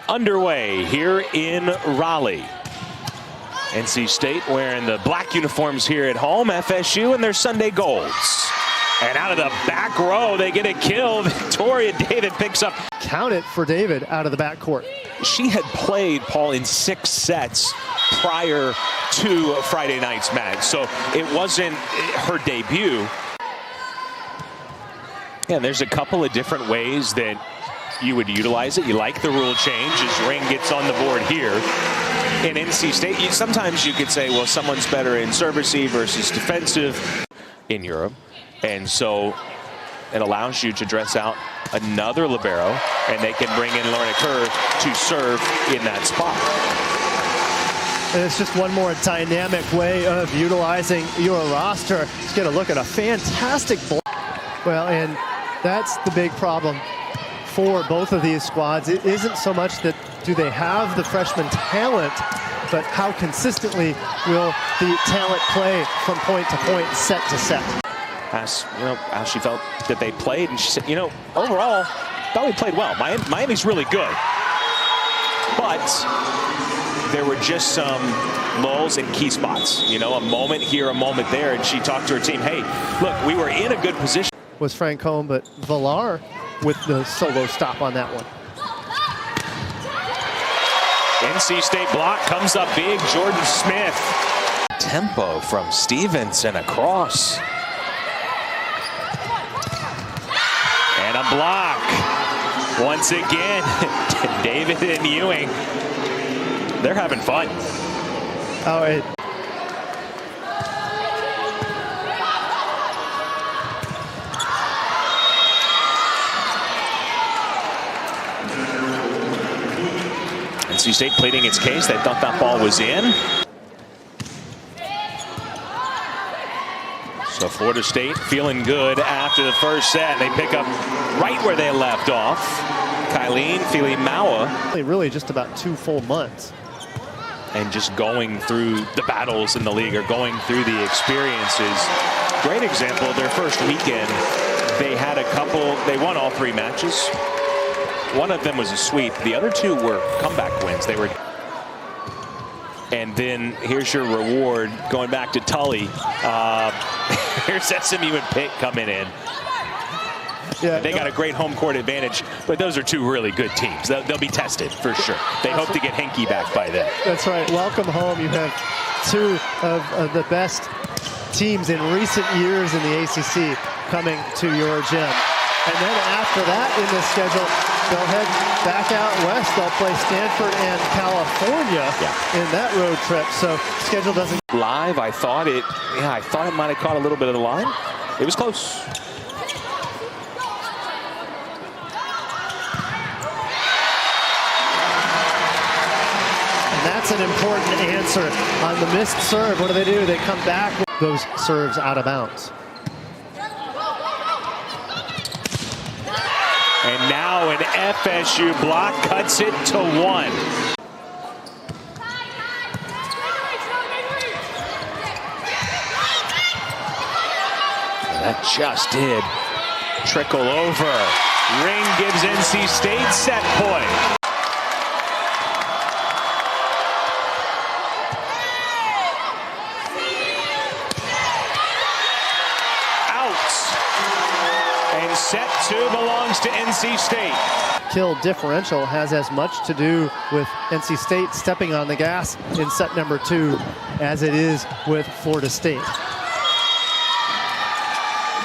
underway here in Raleigh. NC State wearing the black uniforms here at home, FSU in their Sunday golds. And out of the back row, they get a kill. Victoria David picks up. Count it for David out of the backcourt. She had played, Paul, in 6 sets prior to Friday night's match, so it wasn't her debut. And there's a couple of different ways that you would utilize it. You like the rule change as Ring gets on the board here. In NC State, sometimes you could say, well, someone's better in serve-receive versus defensive in Europe. And so it allows you to dress out another libero, and they can bring in Lorna Kerr to serve in that spot. And it's just one more dynamic way of utilizing your roster. Let's get a look at a fantastic ball. Well, and that's the big problem for both of these squads. It isn't so much that do they have the freshman talent, but how consistently will the talent play from point to point, set to set. Asked, how she felt that they played, and she said, overall, thought we played well. Miami's really good, but there were just some lulls in key spots. A moment here, a moment there, and she talked to her team, hey, look, we were in a good position. Was Francombe, but Villar with the solo stop on that one. NC State block comes up big, Jordan Smith. Tempo from Stevens and across. And a block. Once again, David and Ewing. They're having fun. All right. NC State pleading its case. They thought that ball was in. So Florida State feeling good after the first set. They pick up right where they left off. Kylene Filimawa. Really just about 2 full months. And just going through the battles in the league, or going through the experiences. Great example, their first weekend, they had a couple, they won all 3 matches. One of them was a sweep. The other 2 were comeback wins. They were. And then here's your reward going back to Tully. Here's SMU and Pitt coming in. Yeah, they got a great home court advantage, but those are 2 really good teams. They'll be tested for sure. They hope to get Henke back by then. That's right. Welcome home. You have 2 of the best teams in recent years in the ACC coming to your gym. And then after that in the schedule, they'll head back out west. They'll play Stanford and California in that road trip. So schedule doesn't. Live, I thought it might have caught a little bit of the line. It was close. And that's an important answer on the missed serve. What do? They come back with those serves out of bounds. And now an FSU block cuts it to 1. That just did trickle over. Ring gives NC State set point. And set 2 belongs to NC State. Kill differential has as much to do with NC State stepping on the gas in set number 2 as it is with Florida State.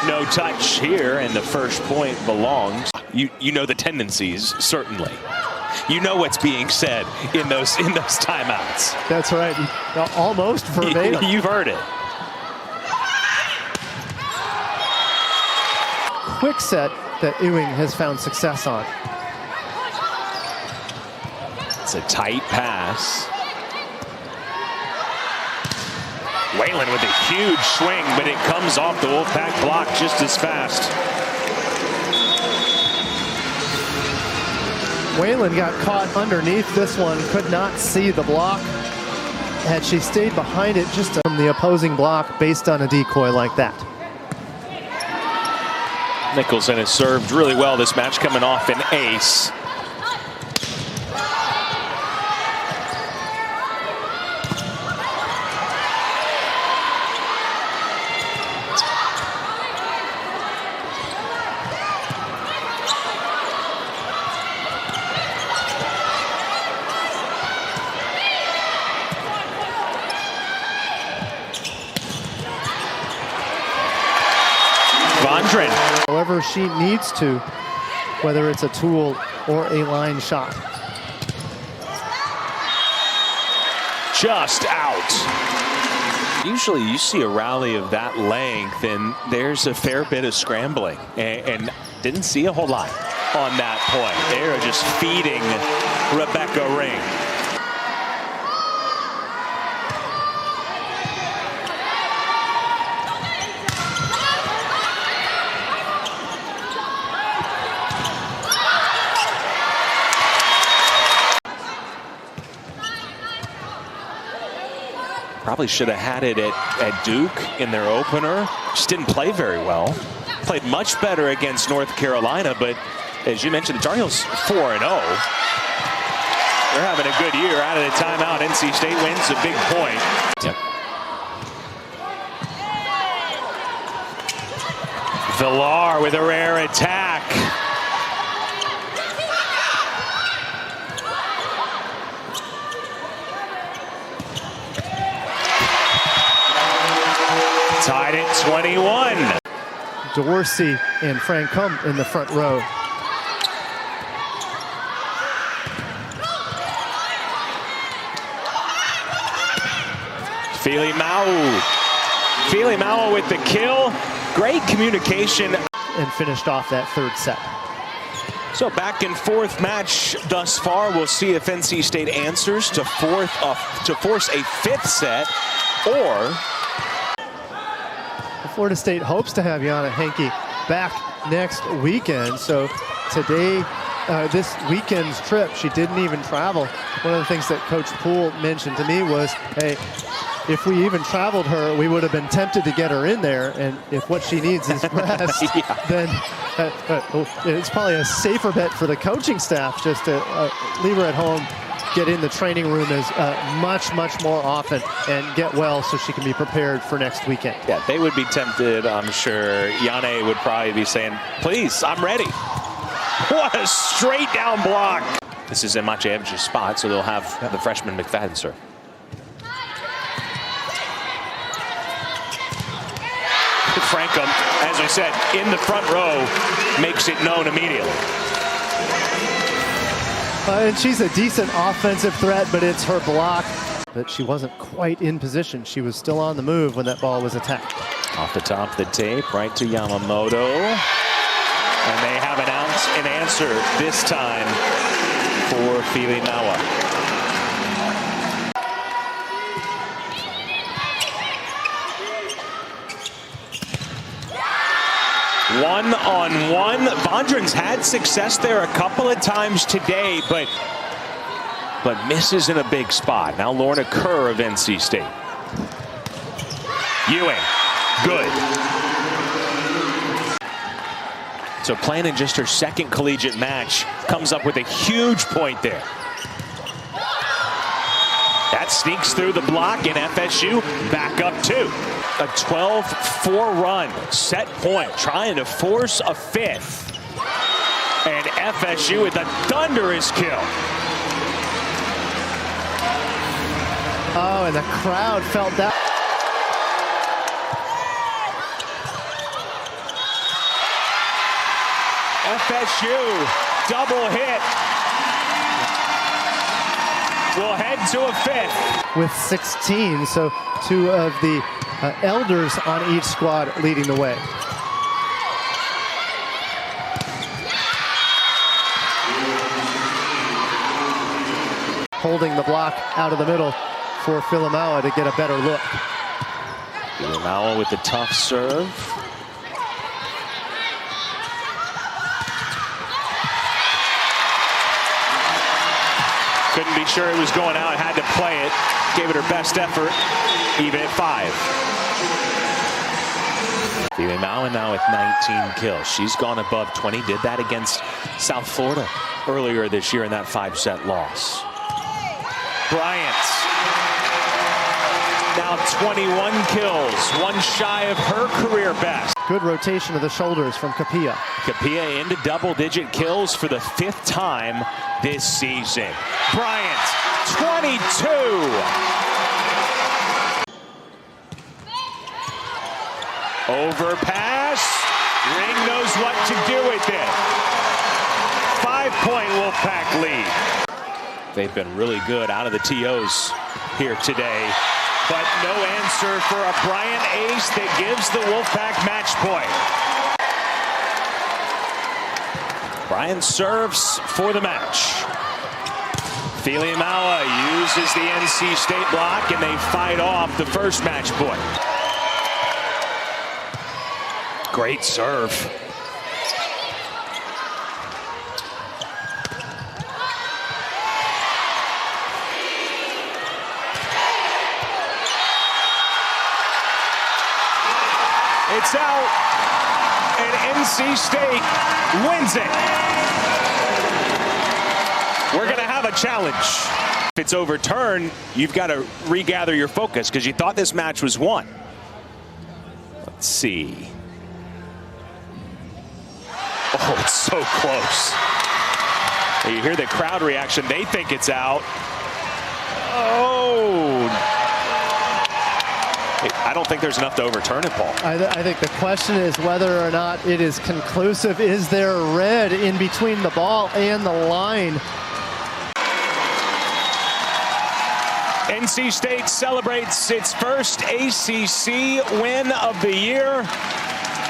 No touch here, and the first point belongs. You know the tendencies, certainly. You know what's being said in those timeouts. That's right. Almost verbatim. You've heard it. Quick set that Ewing has found success on. It's a tight pass. Whalen with a huge swing, but it comes off the Wolfpack block just as fast. Whalen got caught underneath this one, could not see the block. Had she stayed behind it just from the opposing block based on a decoy like that. Nicholson has served really well this match, coming off an ace. however she needs to, whether it's a tool or a line shot. Just out. Usually you see a rally of that length and there's a fair bit of scrambling, and didn't see a whole lot on that point. They are just feeding Rebecca Ring. Probably should have had it at Duke in their opener. Just didn't play very well. Played much better against North Carolina, but as you mentioned, the Tar Heels 4-0. They're having a good year. Out of the timeout, NC State wins a big point. Yep. Villar with a rare attack. Tied at 21. Dorsey and Francom in the front row. Feely Mau with the kill. Great communication. And finished off that third set. So back and forth match thus far. We'll see if NC State answers to force a fifth set, or Florida State hopes to have Yana Henke back next weekend. So today, this weekend's trip, she didn't even travel. One of the things that Coach Poole mentioned to me was, hey, if we even traveled her, we would have been tempted to get her in there. And if what she needs is rest, then it's probably a safer bet for the coaching staff just to leave her at home, get in the training room as much more often and get well so she can be prepared for next weekend. Yeah, they would be tempted, I'm sure. Yane would probably be saying, please, I'm ready. What a straight down block. This is in Maciejewic's spot, so they'll have the freshman McFadden serve. Francom, as I said, in the front row, makes it known immediately. And she's a decent offensive threat, but it's her block. But she wasn't quite in position. She was still on the move when that ball was attacked. Off the top of the tape, right to Yamamoto. And they have an answer this time for Feely Mau. 1-on-1. Bondren's had success there a couple of times today, but misses in a big spot. Now Lorna Kerr of NC State. Ewing, good. So playing in just her second collegiate match, comes up with a huge point there. That sneaks through the block, and FSU back up two. A 12-4 run, set point, trying to force a fifth. And FSU with a thunderous kill. Oh, and the crowd felt that. FSU, double hit. We'll head to a fifth. With 16, so two of the elders on each squad leading the way. Holding the block out of the middle for Filimao to get a better look. Filimao with the tough serve. Couldn't be sure it was going out, had to play it. Gave it her best effort, even at 5. Filimao now with 19 kills. She's gone above 20, did that against South Florida earlier this year in that 5-set loss. Bryant, now 21 kills, one shy of her career best. Good rotation of the shoulders from Kapia. Kapia into double-digit kills for the 5th time this season. Bryant, 22. Overpass. Ring knows what to do it then. 5-point Wolfpack lead. They've been really good out of the TOs here today, but no answer for a Bryant ace that gives the Wolfpack match point. Bryant serves for the match. Filiamawa uses the NC State block, and they fight off the first match point. Great serve. It's out, and NC State wins it. We're going to have a challenge. If it's overturned, you've got to regather your focus because you thought this match was won. Let's see. Oh, it's so close. You hear the crowd reaction. They think it's out. Oh. I don't think there's enough to overturn it, Paul. I think the question is whether or not it is conclusive. Is there red in between the ball and the line? NC State celebrates its first ACC win of the year,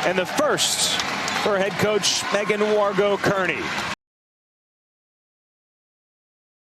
and the first for head coach Megan Wargo Kearney.